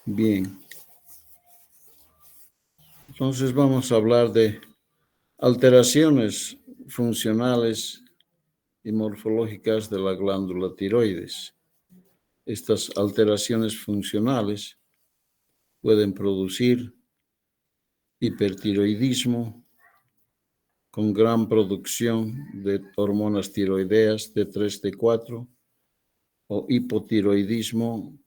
Bien, entonces vamos a hablar de alteraciones funcionales y morfológicas de la glándula tiroides. Estas alteraciones funcionales pueden producir hipertiroidismo con gran producción de hormonas tiroideas T3, T4 o hipotiroidismo,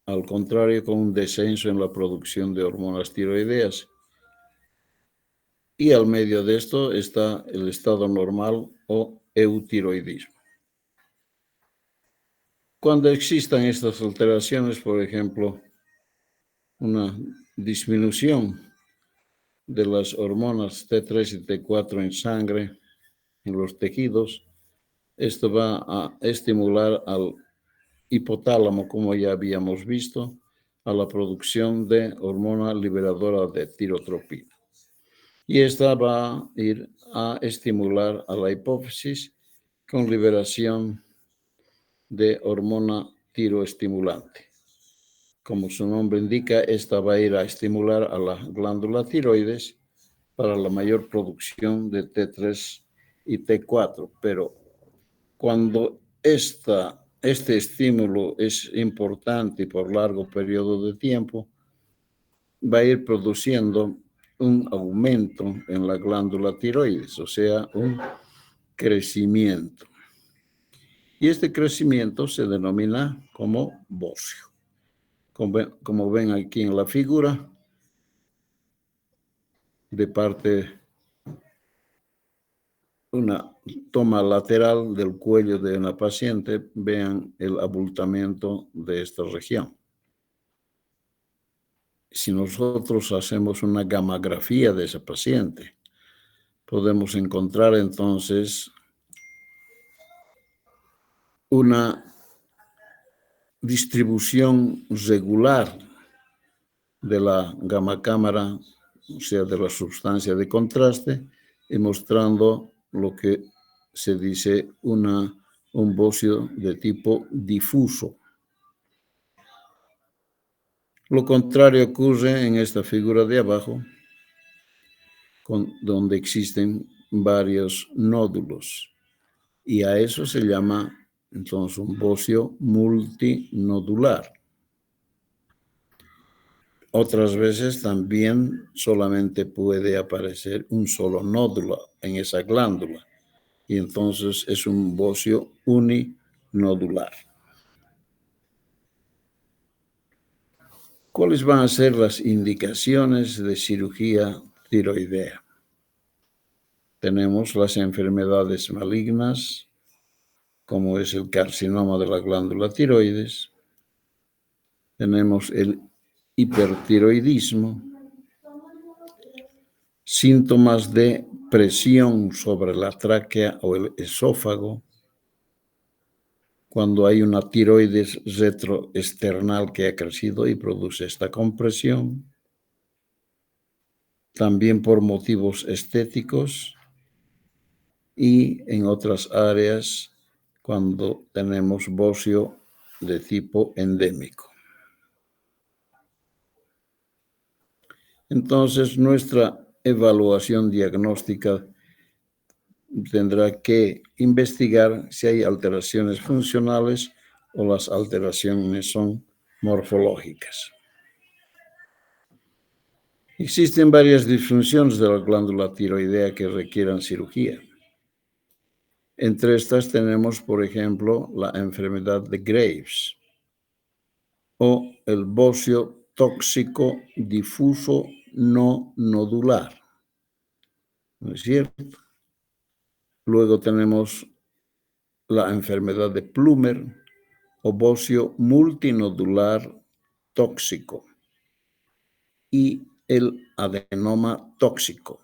al contrario, con un descenso en la producción de hormonas tiroideas. Y al medio de esto está el estado normal o eutiroidismo. Cuando existan estas alteraciones, por ejemplo, una disminución de las hormonas T3 y T4 en sangre, en los tejidos, esto va a estimular al hipotálamo, como ya habíamos visto, a la producción de hormona liberadora de tirotropina. Y esta va a ir a estimular a la hipófisis con liberación de hormona tiroestimulante. Como su nombre indica, esta va a ir a estimular a la glándula tiroides para la mayor producción de T3 y T4, pero cuando este estímulo es importante y por largo periodo de tiempo, va a ir produciendo un aumento en la glándula tiroides, o sea, un crecimiento. Y este crecimiento se denomina como bocio. Como ven aquí en la figura, de parte una toma lateral del cuello de una paciente, vean el abultamiento de esta región. Si nosotros hacemos una gamografía de esa paciente, podemos encontrar entonces una distribución regular de la gamma cámara, o sea, de la sustancia de contraste, y mostrando lo que se dice un bocio de tipo difuso. Lo contrario ocurre en esta figura de abajo, donde existen varios nódulos, y a eso se llama entonces un bocio multinodular. Otras veces también solamente puede aparecer un solo nódulo en esa glándula, y entonces es un bocio uninodular. ¿Cuáles van a ser las indicaciones de cirugía tiroidea? Tenemos las enfermedades malignas, como es el carcinoma de la glándula tiroides. Tenemos el hipertiroidismo, síntomas de presión sobre la tráquea o el esófago, cuando hay una tiroides retroesternal que ha crecido y produce esta compresión. También por motivos estéticos y en otras áreas cuando tenemos bocio de tipo endémico. Entonces, nuestra evaluación diagnóstica tendrá que investigar si hay alteraciones funcionales o las alteraciones son morfológicas. Existen varias disfunciones de la glándula tiroidea que requieran cirugía. Entre estas tenemos, por ejemplo, la enfermedad de Graves o el bocio tóxico difuso no nodular. ¿No es cierto? Luego tenemos la enfermedad de Plummer o bocio multinodular tóxico y el adenoma tóxico.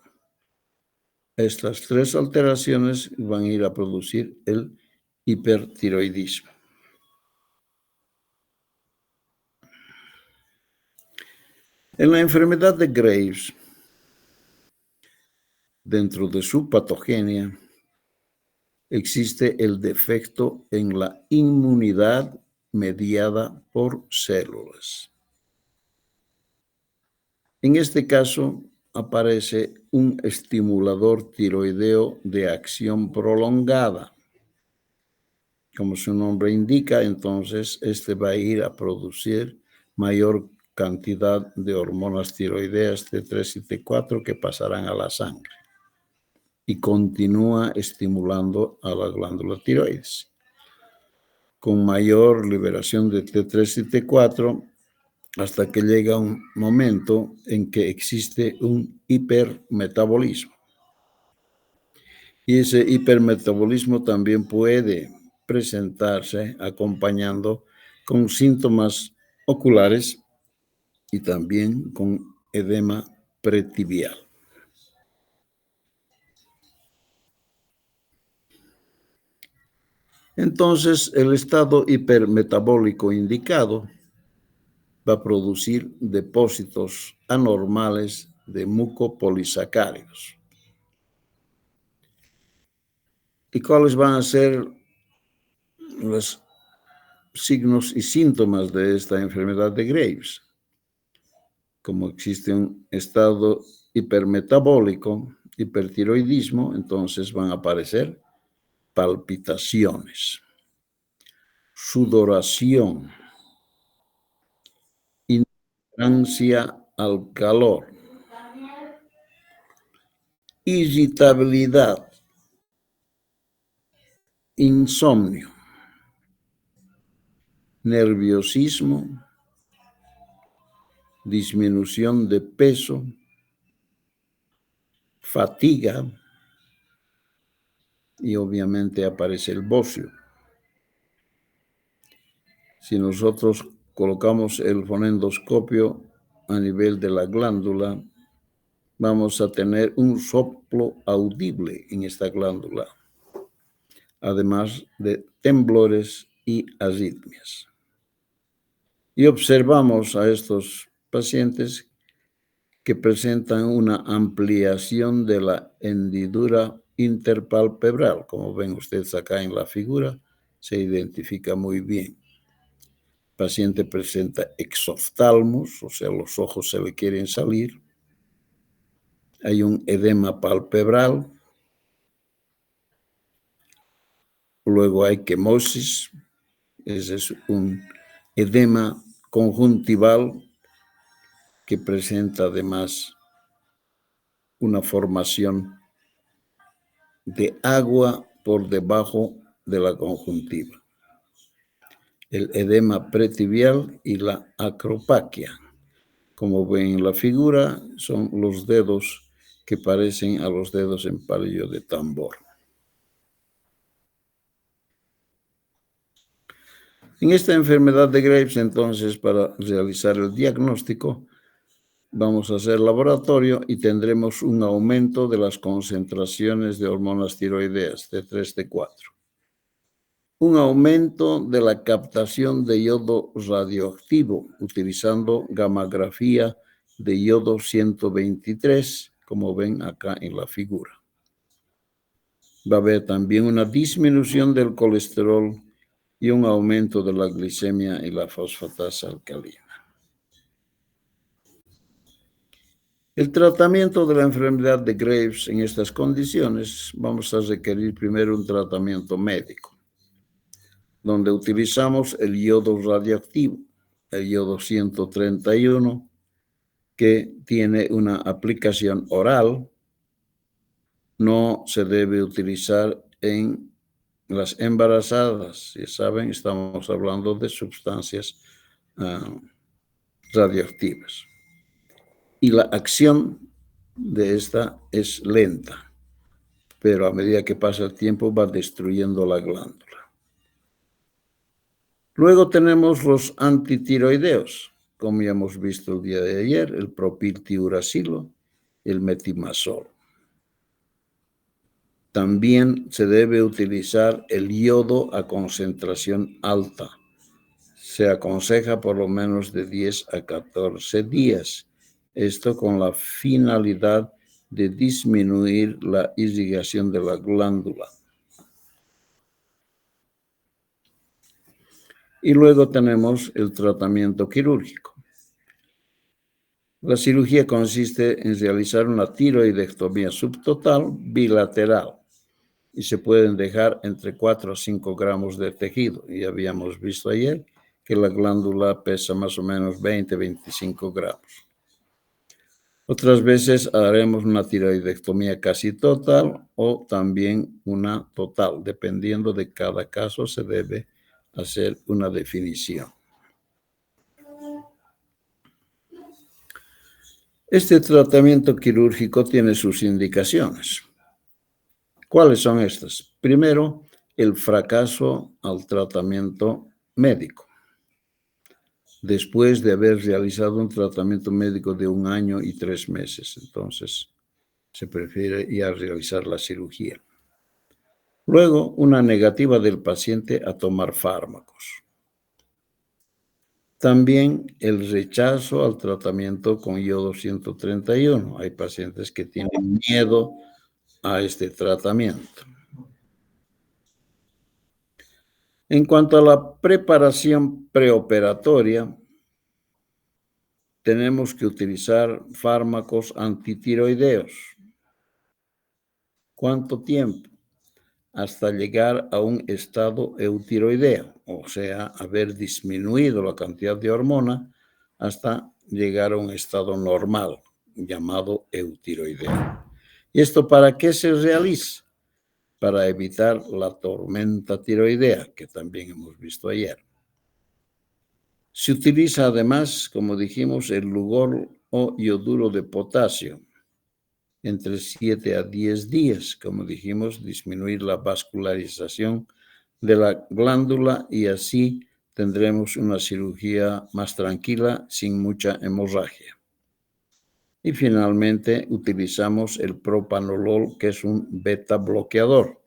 Estas tres alteraciones van a ir a producir el hipertiroidismo. En la enfermedad de Graves, dentro de su patogenia, existe el defecto en la inmunidad mediada por células. En este caso, aparece un estimulador tiroideo de acción prolongada. Como su nombre indica, entonces este va a ir a producir mayor cantidad de hormonas tiroideas T3 y T4 que pasarán a la sangre y continúa estimulando a la glándula tiroides. Con mayor liberación de T3 y T4 hasta que llega un momento en que existe un hipermetabolismo. Y ese hipermetabolismo también puede presentarse acompañando con síntomas oculares y también con edema pretibial. Entonces, el estado hipermetabólico indicado va a producir depósitos anormales de mucopolisacáridos. ¿Y cuáles van a ser los signos y síntomas de esta enfermedad de Graves? Como existe un estado hipermetabólico, hipertiroidismo, entonces van a aparecer palpitaciones, sudoración, intolerancia al calor, irritabilidad, insomnio, nerviosismo, disminución de peso, fatiga y obviamente aparece el bocio. Si nosotros colocamos el fonendoscopio a nivel de la glándula, vamos a tener un soplo audible en esta glándula, además de temblores y arritmias. Y observamos a estos pacientes que presentan una ampliación de la hendidura interpalpebral. Como ven ustedes acá en la figura, se identifica muy bien. El paciente presenta exoftalmos, o sea, los ojos se le quieren salir. Hay un edema palpebral. Luego hay quemosis. Ese es un edema conjuntival que presenta además una formación de agua por debajo de la conjuntiva. El edema pretibial y la acropaquia. Como ven en la figura, son los dedos que parecen a los dedos en palillo de tambor. En esta enfermedad de Graves, entonces, para realizar el diagnóstico, vamos a hacer laboratorio y tendremos un aumento de las concentraciones de hormonas tiroideas, T3, T4. Un aumento de la captación de yodo radioactivo utilizando gammagrafía de yodo 123, como ven acá en la figura. Va a haber también una disminución del colesterol y un aumento de la glicemia y la fosfatasa alcalina. El tratamiento de la enfermedad de Graves en estas condiciones, vamos a requerir primero un tratamiento médico, donde utilizamos el yodo radioactivo, el yodo 131, que tiene una aplicación oral. No se debe utilizar en las embarazadas. Ya saben, estamos hablando de sustancias radioactivas. Y la acción de esta es lenta, pero a medida que pasa el tiempo va destruyendo la glándula. Luego tenemos los antitiroideos, como ya hemos visto el día de ayer, el propiltiuracilo y el metimazol. También se debe utilizar el yodo a concentración alta. Se aconseja por lo menos de 10 a 14 días. Esto con la finalidad de disminuir la irrigación de la glándula. Y luego tenemos el tratamiento quirúrgico. La cirugía consiste en realizar una tiroidectomía subtotal bilateral y se pueden dejar entre 4 a 5 gramos de tejido. Y habíamos visto ayer que la glándula pesa más o menos 20-25 gramos. Otras veces haremos una tiroidectomía casi total o también una total. Dependiendo de cada caso, se debe hacer una definición. Este tratamiento quirúrgico tiene sus indicaciones. ¿Cuáles son estas? Primero, el fracaso al tratamiento médico. Después de haber realizado un tratamiento médico de 1 año y 3 meses. Entonces, se prefiere ya realizar la cirugía. Luego, una negativa del paciente a tomar fármacos. También el rechazo al tratamiento con yodo 131. Hay pacientes que tienen miedo a este tratamiento. En cuanto a la preparación preoperatoria, tenemos que utilizar fármacos antitiroideos. ¿Cuánto tiempo? Hasta llegar a un estado eutiroideo, o sea, haber disminuido la cantidad de hormona hasta llegar a un estado normal, llamado eutiroideo. ¿Y esto para qué se realiza? Para evitar la tormenta tiroidea, que también hemos visto ayer. Se utiliza además, como dijimos, el Lugol o yoduro de potasio, entre 7 a 10 días, como dijimos, disminuir la vascularización de la glándula y así tendremos una cirugía más tranquila, sin mucha hemorragia. Y finalmente utilizamos el propanolol, que es un beta bloqueador,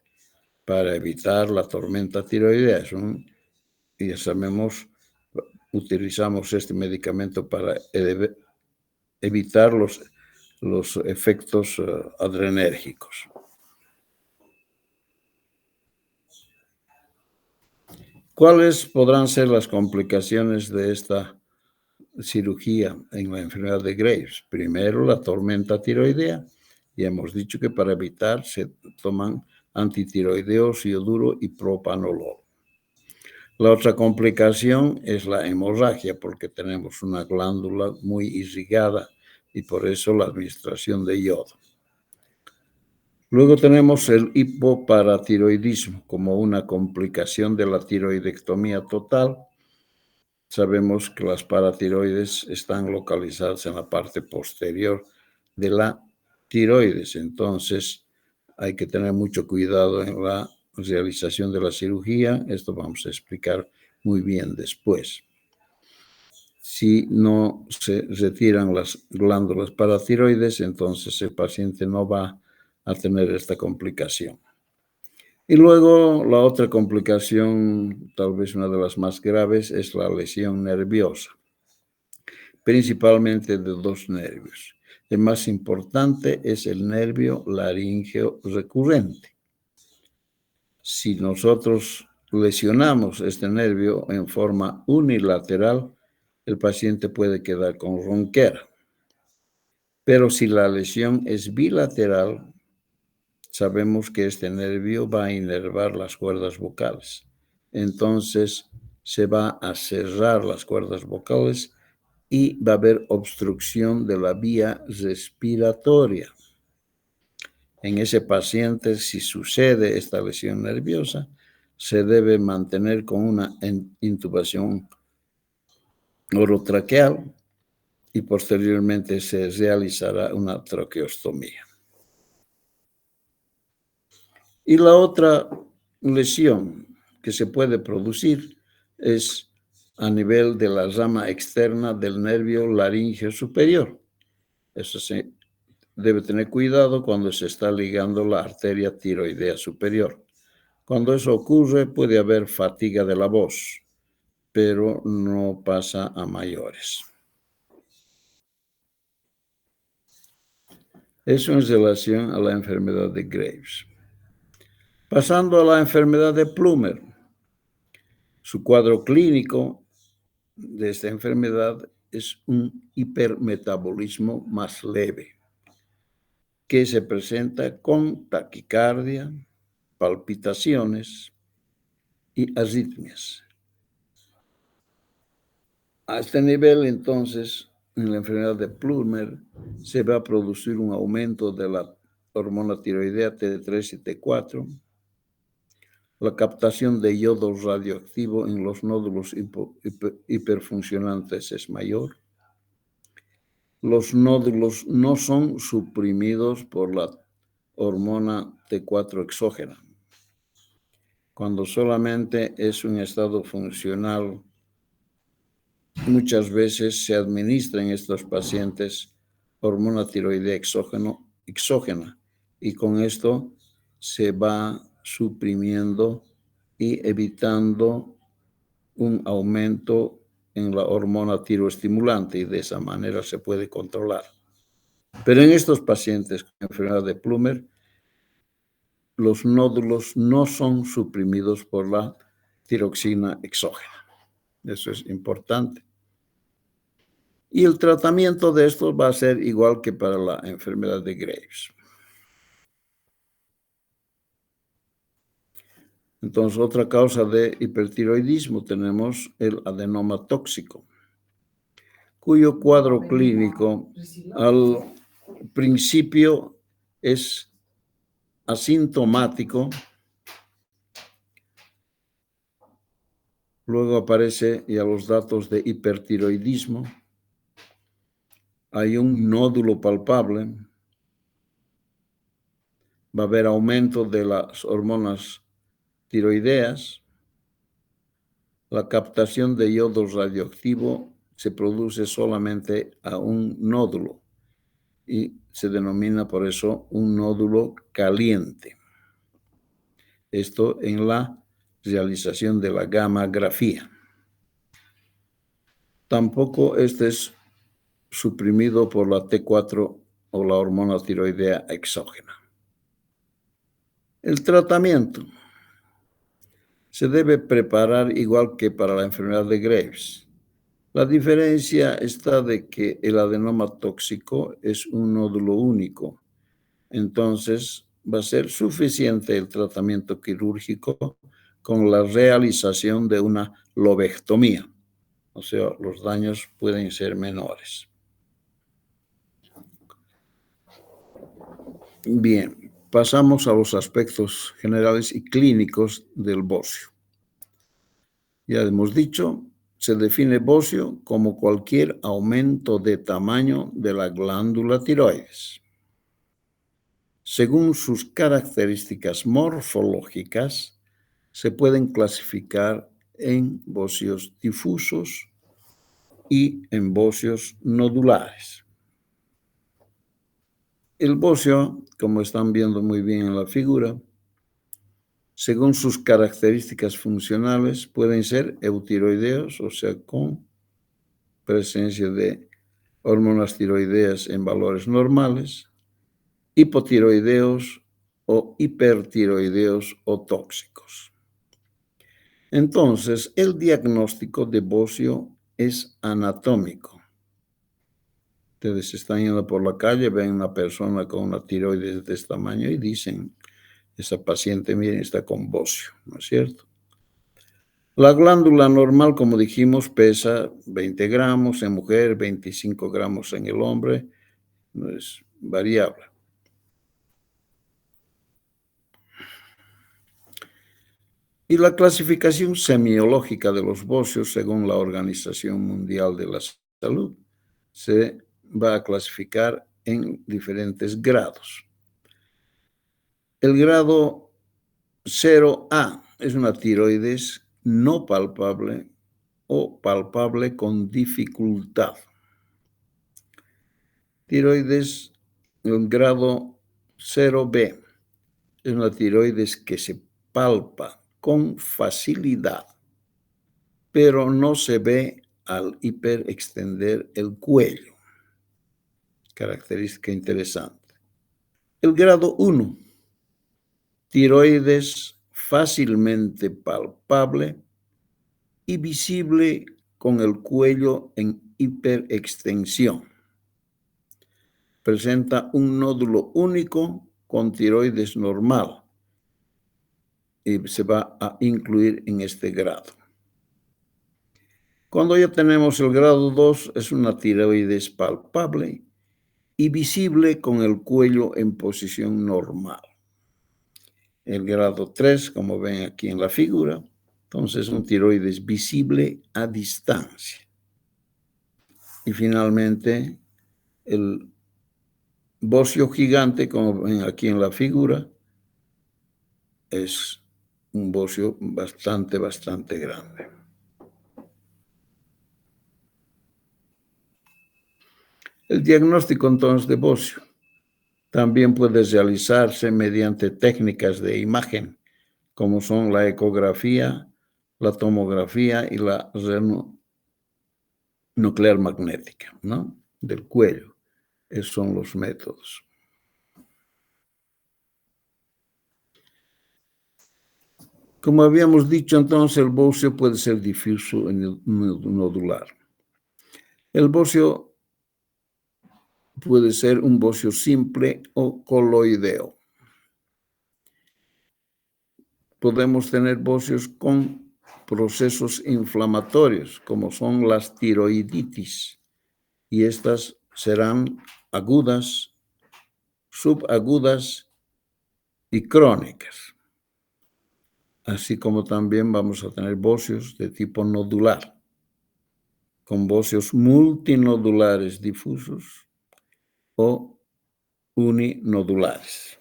para evitar la tormenta tiroidea. Ya sabemos, utilizamos este medicamento para evitar los efectos adrenérgicos. ¿Cuáles podrán ser las complicaciones de esta cirugía en la enfermedad de Graves? Primero, la tormenta tiroidea. Y hemos dicho que para evitar se toman antitiroideos, yoduro y propanolol. La otra complicación es la hemorragia, porque tenemos una glándula muy irrigada y por eso la administración de yodo. Luego tenemos el hipoparatiroidismo como una complicación de la tiroidectomía total. Sabemos que las paratiroides están localizadas en la parte posterior de la tiroides, entonces hay que tener mucho cuidado en la realización de la cirugía. Esto vamos a explicar muy bien después. Si no se retiran las glándulas paratiroides, entonces el paciente no va a tener esta complicación. Y luego la otra complicación, tal vez una de las más graves, es la lesión nerviosa, principalmente de 2 nervios. El más importante es el nervio laríngeo recurrente. Si nosotros lesionamos este nervio en forma unilateral, el paciente puede quedar con ronquera. Pero si la lesión es bilateral, sabemos que este nervio va a inervar las cuerdas vocales. Entonces se va a cerrar las cuerdas vocales y va a haber obstrucción de la vía respiratoria. En ese paciente, si sucede esta lesión nerviosa, se debe mantener con una intubación orotraqueal y posteriormente se realizará una traqueostomía. Y la otra lesión que se puede producir es a nivel de la rama externa del nervio laríngeo superior. Eso se debe tener cuidado cuando se está ligando la arteria tiroidea superior. Cuando eso ocurre, puede haber fatiga de la voz, pero no pasa a mayores. Eso en relación a la enfermedad de Graves. Pasando a la enfermedad de Plummer. Su cuadro clínico de esta enfermedad es un hipermetabolismo más leve, que se presenta con taquicardia, palpitaciones y arritmias. A este nivel, entonces, en la enfermedad de Plummer, se va a producir un aumento de la hormona tiroidea T3 y T4, la captación de yodo radioactivo en los nódulos hiperfuncionantes es mayor. Los nódulos no son suprimidos por la hormona T4 exógena. Cuando solamente es un estado funcional, muchas veces se administra en estos pacientes hormona tiroidea exógena y con esto se va suprimiendo y evitando un aumento en la hormona tiroestimulante y de esa manera se puede controlar. Pero en estos pacientes con enfermedad de Plummer, los nódulos no son suprimidos por la tiroxina exógena. Eso es importante. Y el tratamiento de esto va a ser igual que para la enfermedad de Graves. Entonces, otra causa de hipertiroidismo tenemos el adenoma tóxico, cuyo cuadro clínico al principio es asintomático, luego aparece ya los datos de hipertiroidismo, hay un nódulo palpable, va a haber aumento de las hormonas tiroideas, la captación de yodo radioactivo se produce solamente a un nódulo y se denomina por eso un nódulo caliente. Esto en la realización de la gammagrafía. Tampoco este es suprimido por la T4 o la hormona tiroidea exógena. El tratamiento se debe preparar igual que para la enfermedad de Graves. La diferencia está de que el adenoma tóxico es un nódulo único. Entonces, va a ser suficiente el tratamiento quirúrgico con la realización de una lobectomía. O sea, los daños pueden ser menores. Bien, pasamos a los aspectos generales y clínicos del bocio. Ya hemos dicho, se define bocio como cualquier aumento de tamaño de la glándula tiroides. Según sus características morfológicas, se pueden clasificar en bocios difusos y en bocios nodulares. El bocio, como están viendo muy bien en la figura, según sus características funcionales, pueden ser eutiroideos, o sea, con presencia de hormonas tiroideas en valores normales, hipotiroideos o hipertiroideos o tóxicos. Entonces, el diagnóstico de bocio es anatómico. Ustedes están yendo por la calle, ven una persona con una tiroides de este tamaño y dicen, esa paciente, miren, está con bocio, ¿no es cierto? La glándula normal, como dijimos, pesa 20 gramos en mujer, 25 gramos en el hombre, no es variable. Y la clasificación semiológica de los bocios, según la Organización Mundial de la Salud, se va a clasificar en diferentes grados. El grado 0A es una tiroides no palpable o palpable con dificultad. Tiroides en grado 0B es una tiroides que se palpa con facilidad, pero no se ve al hiperextender el cuello. Característica interesante. El grado 1, tiroides fácilmente palpable y visible con el cuello en hiperextensión. Presenta un nódulo único con tiroides normal y se va a incluir en este grado. Cuando ya tenemos el grado 2, es una tiroides palpable y visible con el cuello en posición normal. El grado 3, como ven aquí en la figura, entonces un tiroides visible a distancia. Y finalmente, el bocio gigante, como ven aquí en la figura, es un bocio bastante grande. El diagnóstico entonces de bocio también puede realizarse mediante técnicas de imagen, como son la ecografía, la tomografía y la nuclear magnética, ¿no? Del cuello. Esos son los métodos. Como habíamos dicho, entonces el bocio puede ser difuso en el nodular. El bocio puede ser un bocio simple o coloideo. Podemos tener bocios con procesos inflamatorios, como son las tiroiditis, y estas serán agudas, subagudas y crónicas. Así como también vamos a tener bocios de tipo nodular, con bocios multinodulares difusos o uninodulares.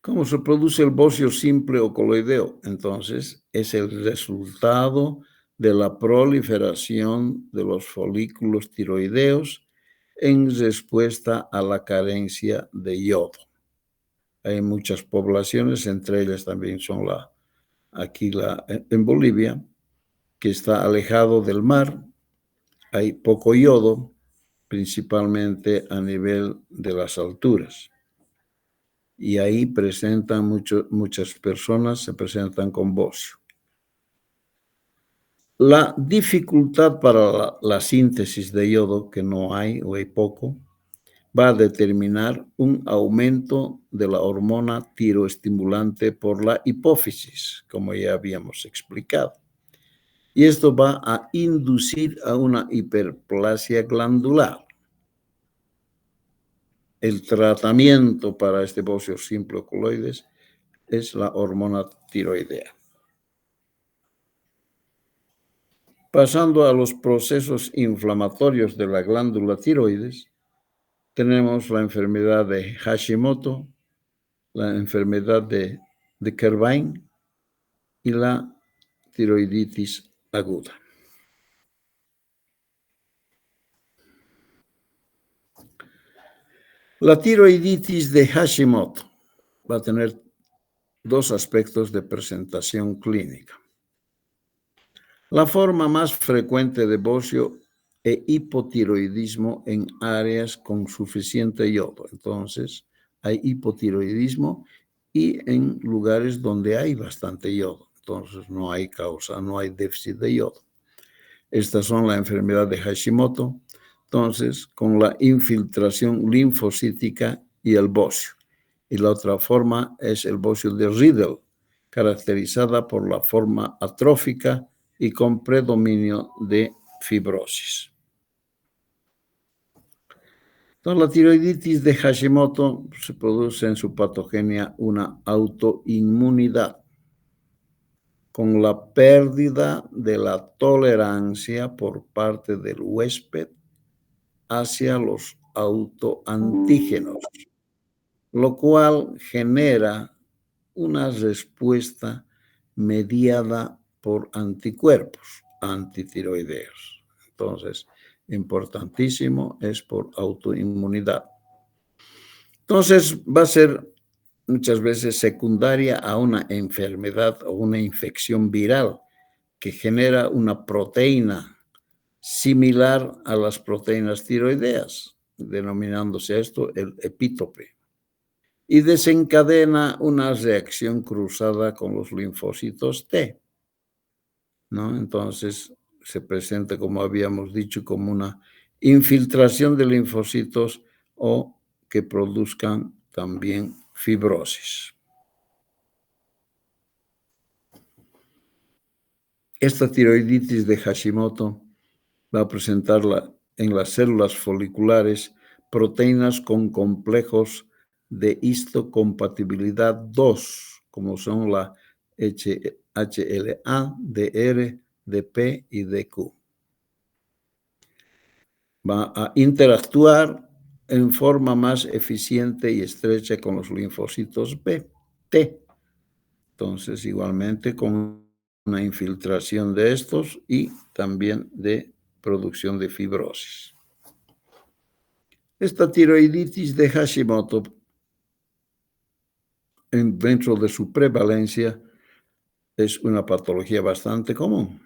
¿Cómo se produce el bocio simple o coloideo? Entonces, es el resultado de la proliferación de los folículos tiroideos en respuesta a la carencia de yodo. Hay muchas poblaciones, entre ellas también son en Bolivia, que está alejado del mar, hay poco yodo, principalmente a nivel de las alturas. Y ahí muchas personas se presentan con bocio. La dificultad para la síntesis de yodo, que no hay o hay poco, va a determinar un aumento de la hormona tiroestimulante por la hipófisis, como ya habíamos explicado. Y esto va a inducir a una hiperplasia glandular. El tratamiento para este bocio simple o coloides es la hormona tiroidea. Pasando a los procesos inflamatorios de la glándula tiroides, tenemos la enfermedad de Hashimoto, la enfermedad de Kervin y la tiroiditis aguda. La tiroiditis de Hashimoto va a tener dos aspectos de presentación clínica. La forma más frecuente de bocio e hipotiroidismo en áreas con suficiente yodo. Entonces, hay hipotiroidismo y en lugares donde hay bastante yodo. Entonces, no hay déficit de yodo. Estas son la enfermedad de Hashimoto. Entonces, con la infiltración linfocítica y el bocio. Y la otra forma es el bocio de Riedel, caracterizada por la forma atrófica y con predominio de fibrosis. Entonces, la tiroiditis de Hashimoto se produce en su patogenia una autoinmunidad con la pérdida de la tolerancia por parte del huésped hacia los autoantígenos, lo cual genera una respuesta mediada por anticuerpos antitiroideos. Entonces, importantísimo, es por autoinmunidad. Entonces, va a ser muchas veces secundaria a una enfermedad o una infección viral que genera una proteína similar a las proteínas tiroideas, denominándose esto el epítope, y desencadena una reacción cruzada con los linfocitos T. ¿no? Entonces, se presenta, como habíamos dicho, como una infiltración de linfocitos o que produzcan también fibrosis. Esta tiroiditis de Hashimoto va a presentar en las células foliculares proteínas con complejos de histocompatibilidad 2, como son la HLA, DR, DP y DQ. Va a interactuar en forma más eficiente y estrecha con los linfocitos B, T. Entonces, igualmente con una infiltración de estos y también de producción de fibrosis. Esta tiroiditis de Hashimoto, dentro de su prevalencia, es una patología bastante común.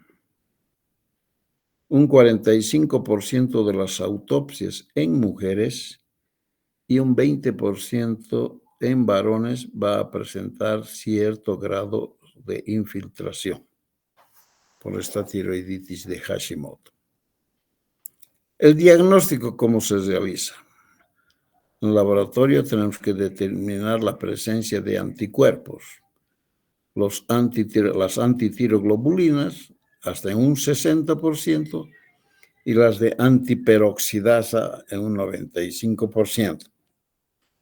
Un 45% de las autopsias en mujeres y un 20% en varones va a presentar cierto grado de infiltración por esta tiroiditis de Hashimoto. El diagnóstico, ¿cómo se realiza? En el laboratorio tenemos que determinar la presencia de anticuerpos. Las antitiroglobulina hasta en un 60% y las de antiperoxidasa en un 95%.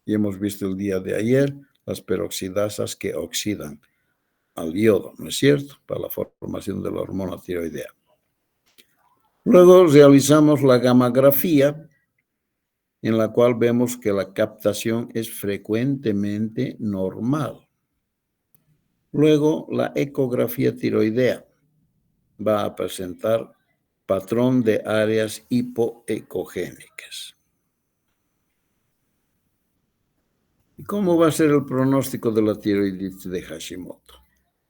Y hemos visto el día de ayer las peroxidasas que oxidan al yodo, ¿no es cierto?, para la formación de la hormona tiroidea. Luego realizamos la gammagrafía, en la cual vemos que la captación es frecuentemente normal. Luego, la ecografía tiroidea va a presentar patrón de áreas hipoecogénicas. ¿Y cómo va a ser el pronóstico de la tiroiditis de Hashimoto?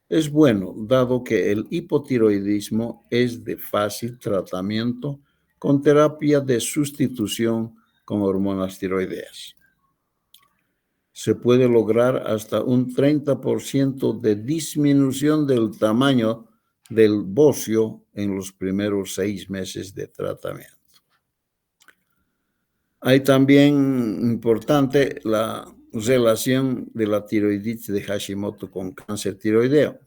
Es bueno, dado que el hipotiroidismo es de fácil tratamiento con terapia de sustitución con hormonas tiroideas. Se puede lograr hasta un 30% de disminución del tamaño del bocio en los primeros 6 meses de tratamiento. Hay también importante la relación de la tiroiditis de Hashimoto con cáncer tiroideo.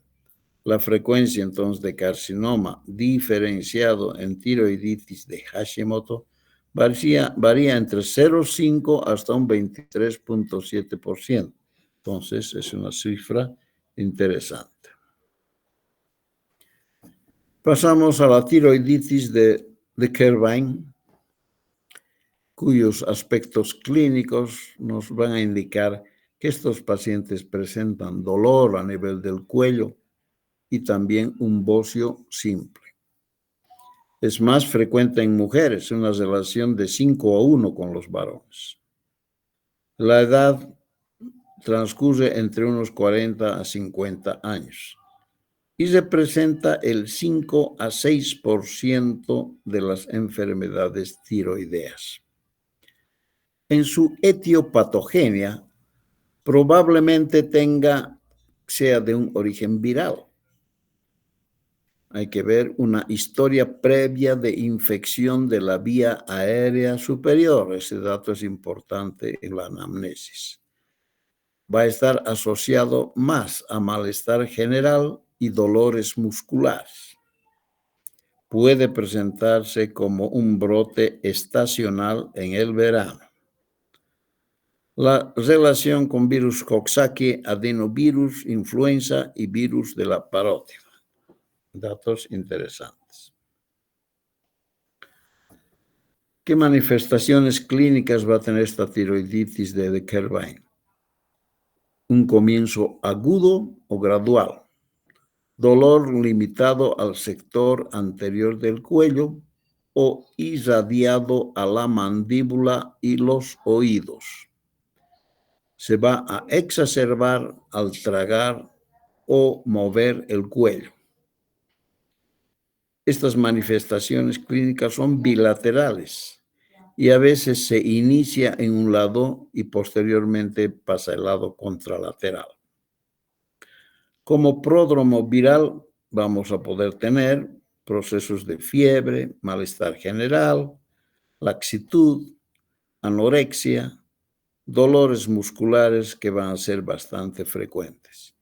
La frecuencia entonces de carcinoma diferenciado en tiroiditis de Hashimoto varía entre 0,5 hasta un 23,7%. Entonces es una cifra interesante. Pasamos a la tiroiditis de Kerrbin, cuyos aspectos clínicos nos van a indicar que estos pacientes presentan dolor a nivel del cuello y también un bocio simple. Es más frecuente en mujeres, una relación de 5:1 con los varones. La edad transcurre entre unos 40 a 50 años y representa el 5 a 6% de las enfermedades tiroideas. En su etiopatogenia, probablemente sea de un origen viral. Hay que ver una historia previa de infección de la vía aérea superior. Ese dato es importante en la anamnesis. Va a estar asociado más a malestar general y dolores musculares. Puede presentarse como un brote estacional en el verano. La relación con virus Coxsackie, adenovirus, influenza y virus de la parótida. Datos interesantes. ¿Qué manifestaciones clínicas va a tener esta tiroiditis de Kerrbin? Un comienzo agudo o gradual. Dolor limitado al sector anterior del cuello o irradiado a la mandíbula y los oídos. Se va a exacerbar al tragar o mover el cuello. Estas manifestaciones clínicas son bilaterales y a veces se inicia en un lado y posteriormente pasa al lado contralateral. Como pródromo viral vamos a poder tener procesos de fiebre, malestar general, laxitud, anorexia, dolores musculares que van a ser bastante frecuentes.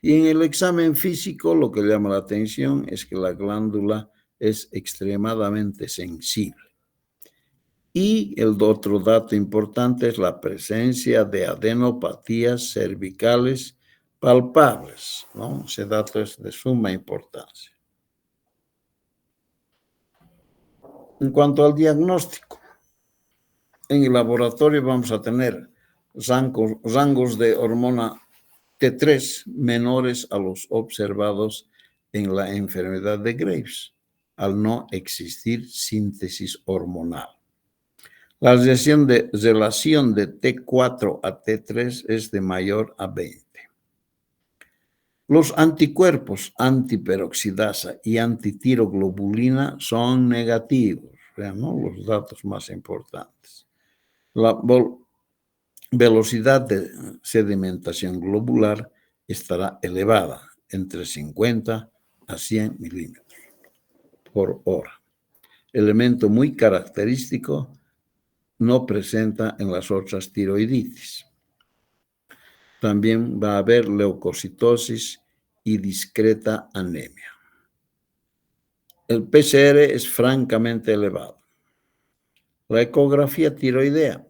Y en el examen físico lo que llama la atención es que la glándula es extremadamente sensible. Y el otro dato importante es la presencia de adenopatías cervicales palpables, ¿no? Ese dato es de suma importancia. En cuanto al diagnóstico, en el laboratorio vamos a tener rangos de hormona T3 menores a los observados en la enfermedad de Graves, al no existir síntesis hormonal. La relación de T4 a T3 es de mayor a 20. Los anticuerpos antiperoxidasa y antitiroglobulina son negativos. Vean, ¿no? Los datos más importantes. La velocidad de sedimentación globular estará elevada, entre 50 a 100 milímetros por hora. Elemento muy característico, no presenta en las otras tiroiditis. También va a haber leucocitosis y discreta anemia. El PCR es francamente elevado. La ecografía tiroidea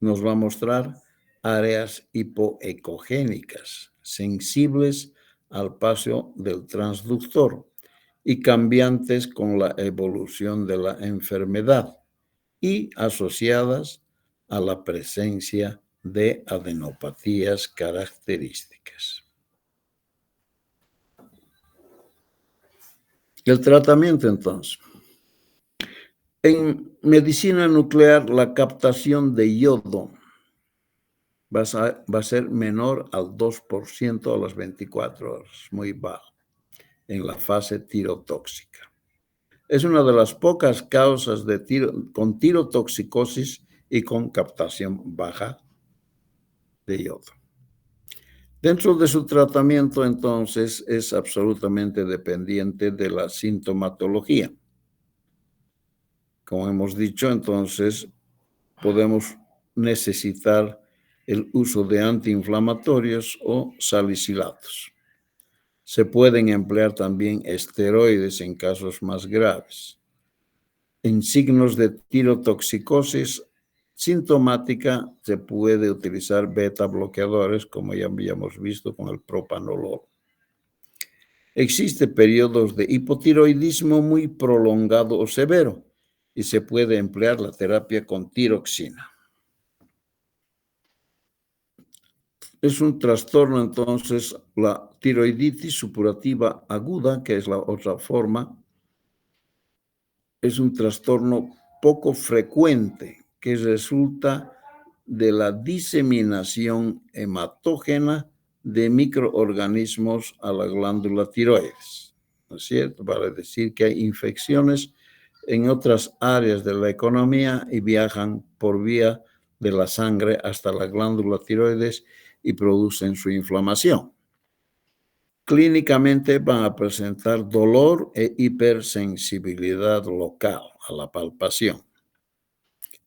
nos va a mostrar áreas hipoecogénicas, sensibles al paso del transductor y cambiantes con la evolución de la enfermedad y asociadas a la presencia de adenopatías características. El tratamiento, entonces. En medicina nuclear, la captación de yodo va a ser menor al 2% a las 24 horas, muy bajo, en la fase tirotóxica. Es una de las pocas causas de con tirotoxicosis y con captación baja de yodo. Dentro de su tratamiento, entonces, es absolutamente dependiente de la sintomatología. Como hemos dicho, entonces, podemos necesitar el uso de antiinflamatorios o salicilatos. Se pueden emplear también esteroides en casos más graves. En signos de tirotoxicosis sintomática se puede utilizar beta bloqueadores, como ya habíamos visto con el propanolol. Existen periodos de hipotiroidismo muy prolongado o severo y se puede emplear la terapia con tiroxina. Es un trastorno, entonces, la tiroiditis supurativa aguda, que es la otra forma, es un trastorno poco frecuente que resulta de la diseminación hematógena de microorganismos a la glándula tiroides, ¿no es cierto? Vale decir que hay infecciones en otras áreas de la economía y viajan por vía de la sangre hasta la glándula tiroides y producen su inflamación. Clínicamente van a presentar dolor e hipersensibilidad local a la palpación.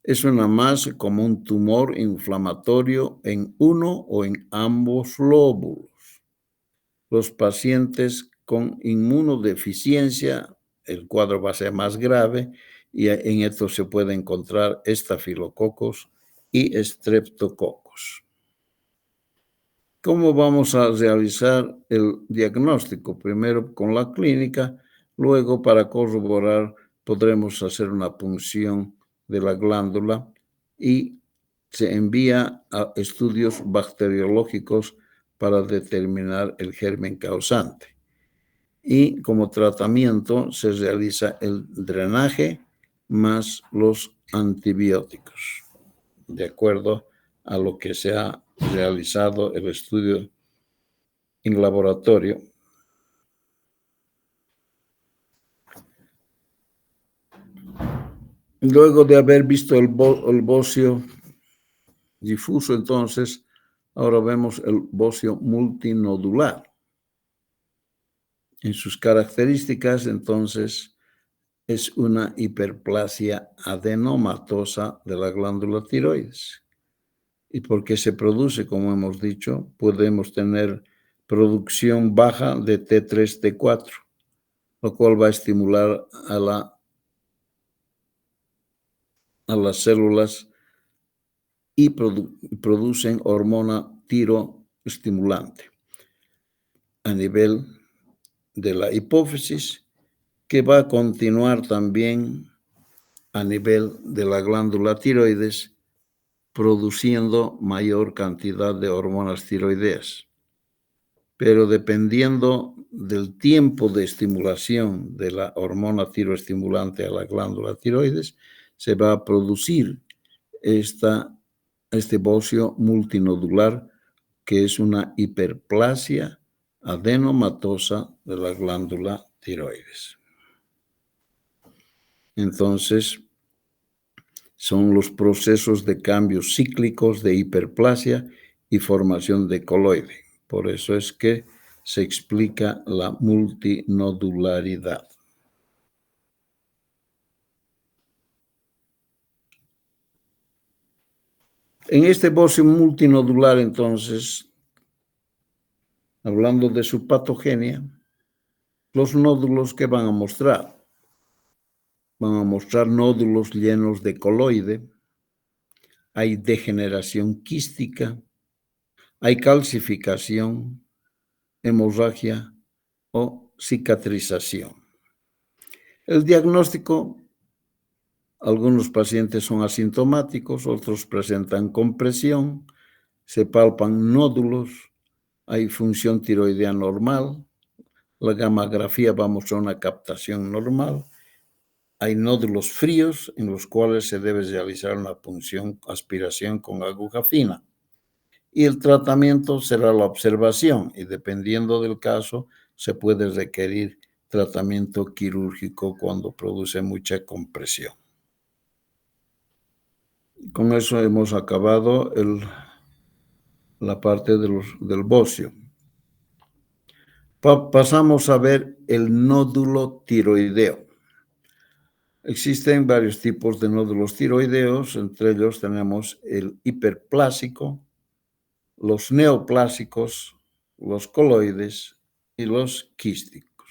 Es una masa como un tumor inflamatorio en uno o en ambos lóbulos. Los pacientes con inmunodeficiencia, el cuadro va a ser más grave y en esto se puede encontrar estafilococos y estreptococos. ¿Cómo vamos a realizar el diagnóstico? Primero con la clínica, luego para corroborar podremos hacer una punción de la glándula y se envía a estudios bacteriológicos para determinar el germen causante. Y como tratamiento se realiza el drenaje más los antibióticos, de acuerdo a lo que se ha realizado el estudio en laboratorio. Luego de haber visto el bocio difuso, entonces, ahora vemos el bocio multinodular. En sus características, entonces, es una hiperplasia adenomatosa de la glándula tiroides. ¿Y por qué se produce? Como hemos dicho, podemos tener producción baja de T3, T4, lo cual va a estimular a las células y producen hormona tiroestimulante a nivel de la hipófisis, que va a continuar también a nivel de la glándula tiroides, produciendo mayor cantidad de hormonas tiroideas. Pero dependiendo del tiempo de estimulación de la hormona tiroestimulante a la glándula tiroides, se va a producir este bocio multinodular, que es una hiperplasia adenomatosa de la glándula tiroides. Entonces, son los procesos de cambios cíclicos de hiperplasia y formación de coloide. Por eso es que se explica la multinodularidad. En este bocio multinodular, entonces, hablando de su patogenia, los nódulos que van a mostrar nódulos llenos de coloide, hay degeneración quística, hay calcificación, hemorragia o cicatrización. El diagnóstico, algunos pacientes son asintomáticos, otros presentan compresión, se palpan nódulos, hay función tiroidea normal, la gammagrafía va a mostrar una captación normal, hay nódulos fríos en los cuales se debe realizar una punción, aspiración con aguja fina. Y el tratamiento será la observación y dependiendo del caso se puede requerir tratamiento quirúrgico cuando produce mucha compresión. Con eso hemos acabado la parte del bocio. Pasamos a ver el nódulo tiroideo. Existen varios tipos de nódulos tiroideos, entre ellos tenemos el hiperplásico, los neoplásicos, los coloides y los quísticos.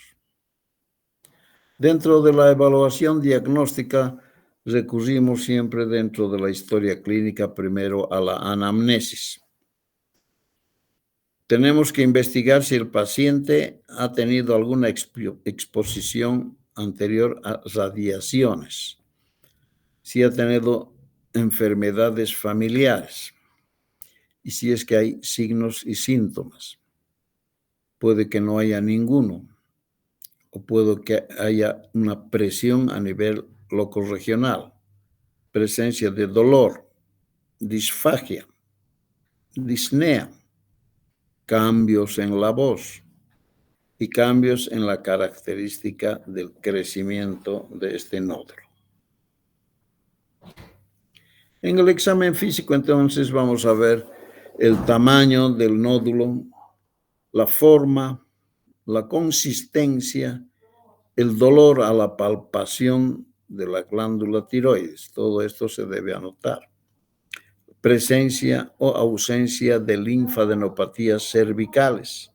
Dentro de la evaluación diagnóstica, recurrimos siempre dentro de la historia clínica primero a la anamnesis. Tenemos que investigar si el paciente ha tenido alguna exposición anterior a radiaciones, si ha tenido enfermedades familiares y si es que hay signos y síntomas. Puede que no haya ninguno o puede que haya una presión a nivel locorregional, presencia de dolor, disfagia, disnea, cambios en la voz y cambios en la característica del crecimiento de este nódulo. En el examen físico, entonces, vamos a ver el tamaño del nódulo, la forma, la consistencia, el dolor a la palpación de la glándula tiroides. Todo esto se debe anotar. Presencia o ausencia de linfadenopatías cervicales.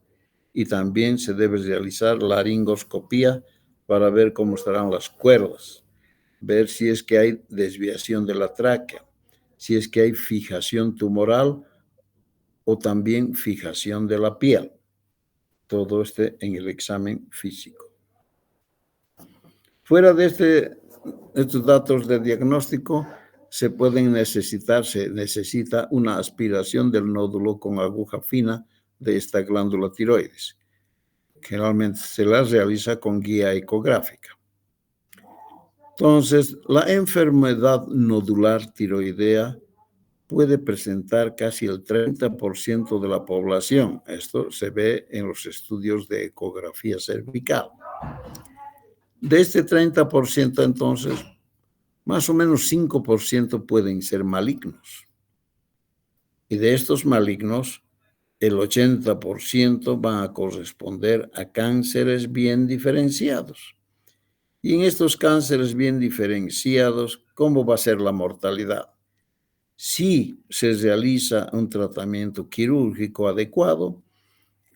Y también se debe realizar laringoscopía para ver cómo estarán las cuerdas, ver si es que hay desviación de la tráquea, si es que hay fijación tumoral o también fijación de la piel. Todo esto en el examen físico. Fuera de estos datos de diagnóstico, se necesita una aspiración del nódulo con aguja fina de esta glándula tiroides. Generalmente se la realiza con guía ecográfica. Entonces, la enfermedad nodular tiroidea puede presentar casi el 30% de la población. Esto se ve en los estudios de ecografía cervical. De este 30%, entonces, más o menos 5% pueden ser malignos. Y de estos malignos, el 80% van a corresponder a cánceres bien diferenciados. Y en estos cánceres bien diferenciados, ¿cómo va a ser la mortalidad? Si se realiza un tratamiento quirúrgico adecuado,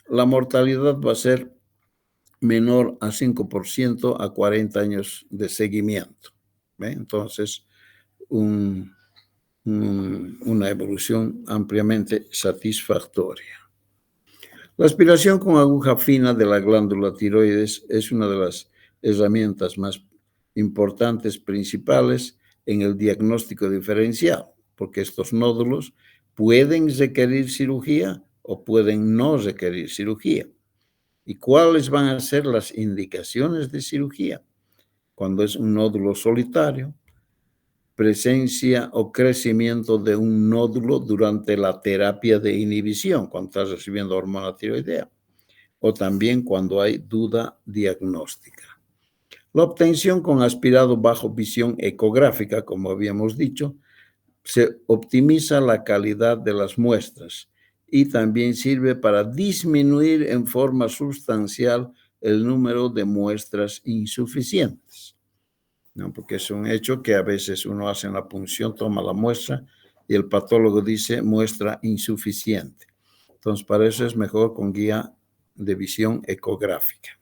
la mortalidad va a ser menor a 5% a 40 años de seguimiento. ¿Ve? Entonces, una evolución ampliamente satisfactoria. La aspiración con aguja fina de la glándula tiroides es una de las herramientas más importantes, principales en el diagnóstico diferencial, porque estos nódulos pueden requerir cirugía o pueden no requerir cirugía. ¿Y cuáles van a ser las indicaciones de cirugía? Cuando es un nódulo solitario, presencia o crecimiento de un nódulo durante la terapia de inhibición, cuando estás recibiendo hormona tiroidea, o también cuando hay duda diagnóstica. La obtención con aspirado bajo visión ecográfica, como habíamos dicho, se optimiza la calidad de las muestras y también sirve para disminuir en forma sustancial el número de muestras insuficientes, ¿no? Porque es un hecho que a veces uno hace una punción, toma la muestra y el patólogo dice muestra insuficiente. Entonces, para eso es mejor con guía de visión ecográfica.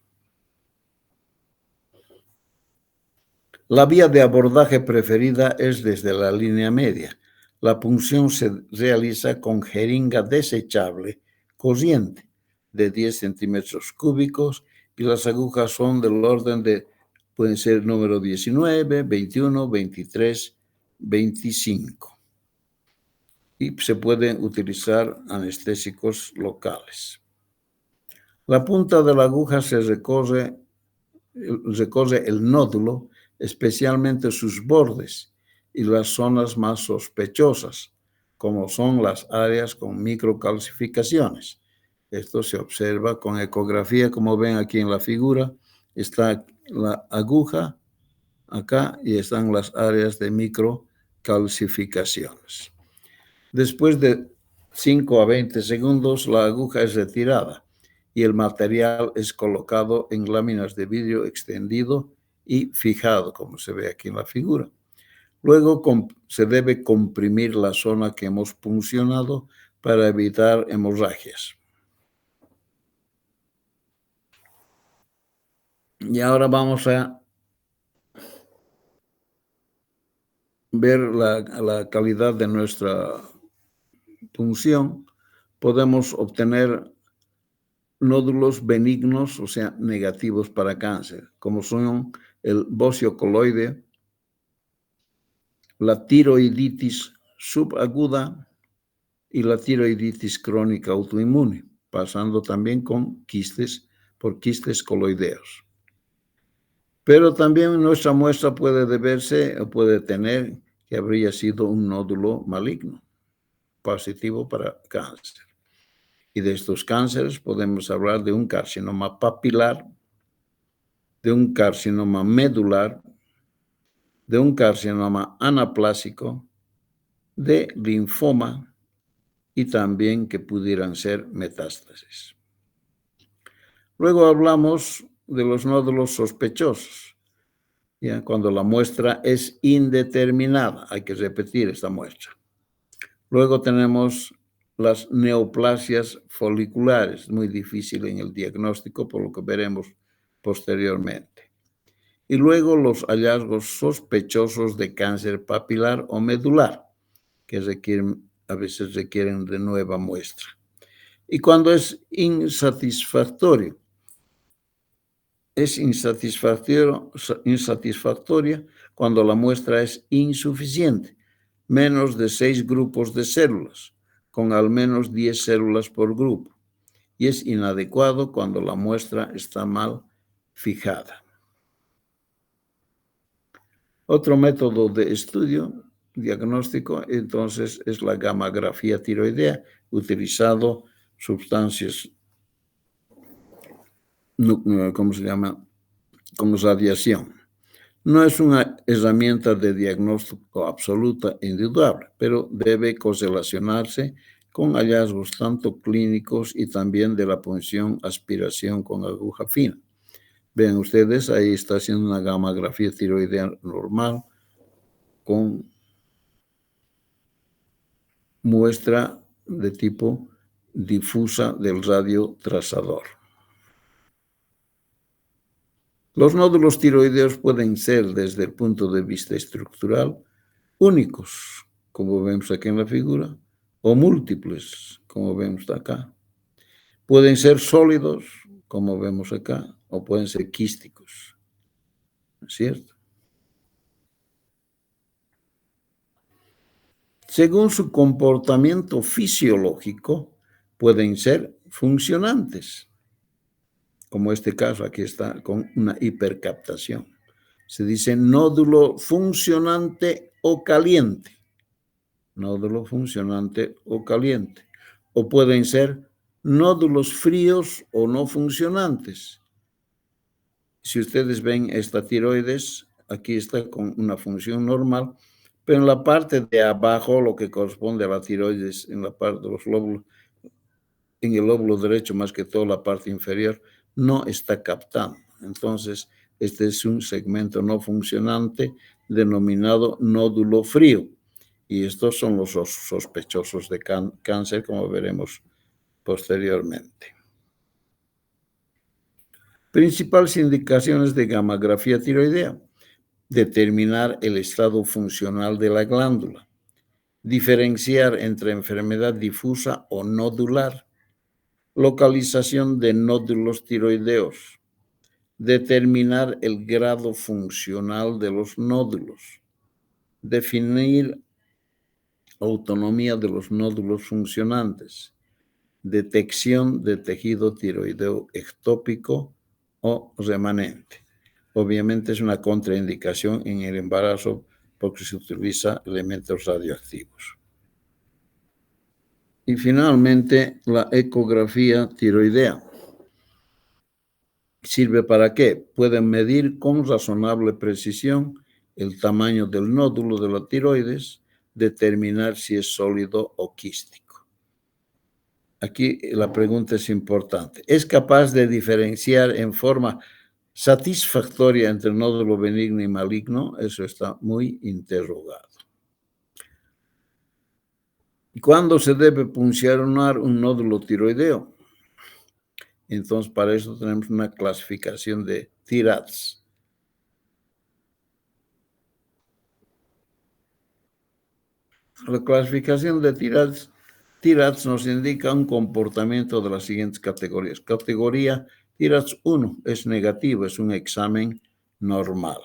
La vía de abordaje preferida es desde la línea media. La punción se realiza con jeringa desechable corriente de 10 centímetros cúbicos y las agujas son del orden de, pueden ser número 19, 21, 23, 25. Y se pueden utilizar anestésicos locales. La punta de la aguja se recorre el nódulo, especialmente sus bordes y las zonas más sospechosas, como son las áreas con microcalcificaciones. Esto se observa con ecografía, como ven aquí en la figura, está la aguja acá y están las áreas de microcalcificaciones. Después de 5 a 20 segundos, la aguja es retirada y el material es colocado en láminas de vidrio extendido y fijado, como se ve aquí en la figura. Luego se debe comprimir la zona que hemos puncionado para evitar hemorragias. Y ahora vamos a ver la calidad de nuestra punción. Podemos obtener nódulos benignos, o sea, negativos para cáncer, como son el bocio coloide, la tiroiditis subaguda y la tiroiditis crónica autoinmune, pasando también con quistes coloideos. Pero también nuestra muestra puede deberse o puede tener que habría sido un nódulo maligno, positivo para cáncer. Y de estos cánceres podemos hablar de un carcinoma papilar, de un carcinoma medular, de un carcinoma anaplásico, de linfoma y también que pudieran ser metástasis. Luego hablamos de los nódulos sospechosos, ¿ya? Cuando la muestra es indeterminada, hay que repetir esta muestra. Luego tenemos las neoplasias foliculares, muy difícil en el diagnóstico, por lo que veremos posteriormente. Y luego los hallazgos sospechosos de cáncer papilar o medular, que a veces requieren de nueva muestra. Y cuando es insatisfactoria cuando la muestra es insuficiente, menos de 6 grupos de células, con al menos 10 células por grupo. Y es inadecuado cuando la muestra está mal fijada. Otro método de estudio diagnóstico, entonces, es la gammagrafía tiroidea, utilizando sustancias, ¿cómo se llama?, con radiación. No es una herramienta de diagnóstico absoluta e indudable, pero debe correlacionarse con hallazgos tanto clínicos y también de la punción aspiración con aguja fina. Vean ustedes, ahí está haciendo una gamografía tiroidea normal con muestra de tipo difusa del radio trazador. Los nódulos tiroideos pueden ser, desde el punto de vista estructural, únicos, como vemos aquí en la figura, o múltiples, como vemos acá. Pueden ser sólidos, como vemos acá, o pueden ser quísticos, ¿no es cierto? Según su comportamiento fisiológico, pueden ser funcionantes, como este caso aquí está con una hipercaptación. Se dice nódulo funcionante o caliente. Nódulo funcionante o caliente. O pueden ser nódulos fríos o no funcionantes. Si ustedes ven esta tiroides, aquí está con una función normal, pero en la parte de abajo, lo que corresponde a la tiroides, en la parte de los lóbulos, en el lóbulo derecho, más que todo la parte inferior, no está captando. Entonces, este es un segmento no funcionante denominado nódulo frío. Y estos son los sospechosos de cáncer, como veremos posteriormente. Principales indicaciones de gamografía tiroidea: determinar el estado funcional de la glándula, diferenciar entre enfermedad difusa o nodular, localización de nódulos tiroideos, determinar el grado funcional de los nódulos, definir autonomía de los nódulos funcionantes, detección de tejido tiroideo ectópico o remanente. Obviamente es una contraindicación en el embarazo porque se utiliza elementos radioactivos. Y finalmente, la ecografía tiroidea. ¿Sirve para qué? Pueden medir con razonable precisión el tamaño del nódulo de la tiroides, determinar si es sólido o quístico. Aquí la pregunta es importante. ¿Es capaz de diferenciar en forma satisfactoria entre nódulo benigno y maligno? Eso está muy interrogado. ¿Cuándo se debe puncionar un nódulo tiroideo? Entonces, para eso tenemos una clasificación de TIRADS. La clasificación de TIRADS nos indica un comportamiento de las siguientes categorías. Categoría TIRADS 1 es negativo, es un examen normal.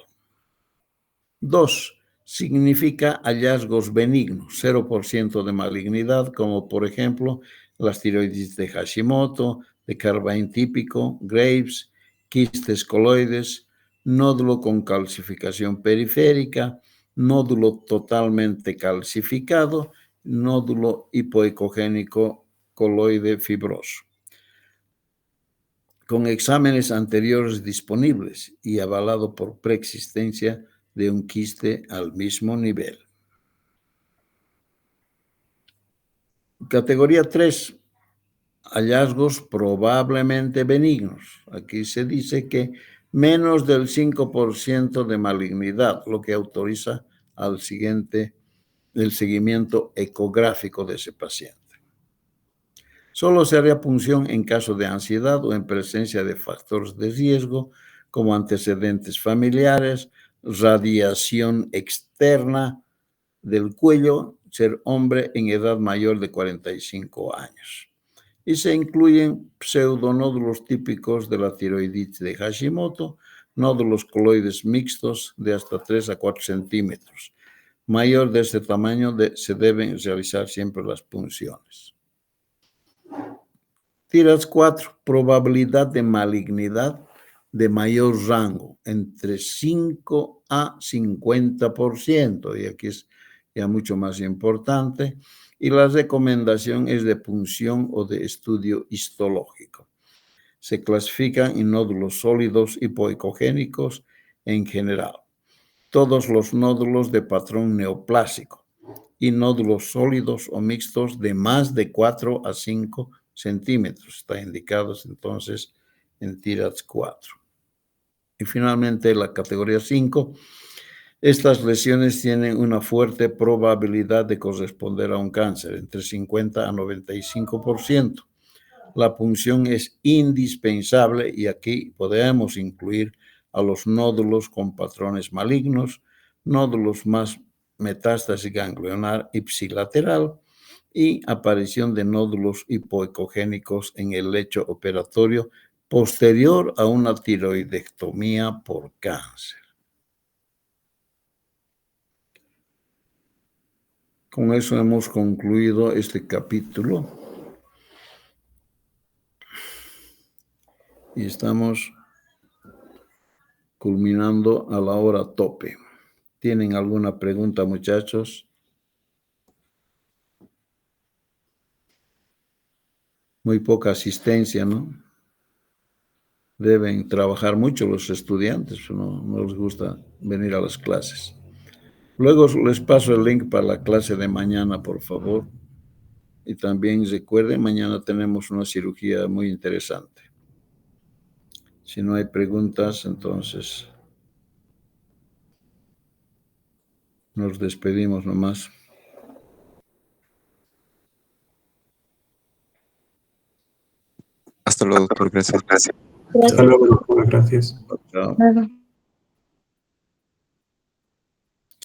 2 significa hallazgos benignos, 0% de malignidad, como por ejemplo las tiroides de Hashimoto, de Carvine típico, Graves, quistes coloides, nódulo con calcificación periférica, nódulo totalmente calcificado, nódulo hipoecogénico coloide fibroso. Con exámenes anteriores disponibles y avalado por preexistencia de un quiste al mismo nivel. Categoría 3, hallazgos probablemente benignos. Aquí se dice que menos del 5% de malignidad, lo que autoriza al siguiente el seguimiento ecográfico de ese paciente. Solo se haría punción en caso de ansiedad o en presencia de factores de riesgo como antecedentes familiares, radiación externa del cuello, ser hombre en edad mayor de 45 años. Y se incluyen pseudonódulos típicos de la tiroiditis de Hashimoto, nódulos coloides mixtos de hasta 3 a 4 centímetros. Mayor de este tamaño se deben realizar siempre las punciones. TIRADS 4, probabilidad de malignidad de mayor rango, entre 5 a 50%, y aquí es ya mucho más importante, y la recomendación es de punción o de estudio histológico. Se clasifican en nódulos sólidos hipoecogénicos en general, todos los nódulos de patrón neoplásico y nódulos sólidos o mixtos de más de 4 a 5 centímetros. Está indicados entonces en TIRADS 4. Y finalmente la categoría 5. Estas lesiones tienen una fuerte probabilidad de corresponder a un cáncer, entre 50 a 95%. La punción es indispensable y aquí podemos incluir a los nódulos con patrones malignos, nódulos más metástasis ganglionar ipsilateral y aparición de nódulos hipoecogénicos en el lecho operatorio posterior a una tiroidectomía por cáncer. Con eso hemos concluido este capítulo y estamos culminando a la hora tope. ¿Tienen alguna pregunta, muchachos? Muy poca asistencia, ¿no? Deben trabajar mucho los estudiantes, no les gusta venir a las clases. Luego les paso el link para la clase de mañana, por favor. Y también recuerden, mañana tenemos una cirugía muy interesante. Si no hay preguntas, entonces nos despedimos nomás. Hasta luego, doctor. Gracias. Hasta luego, doctor. Gracias. Chao. Nada.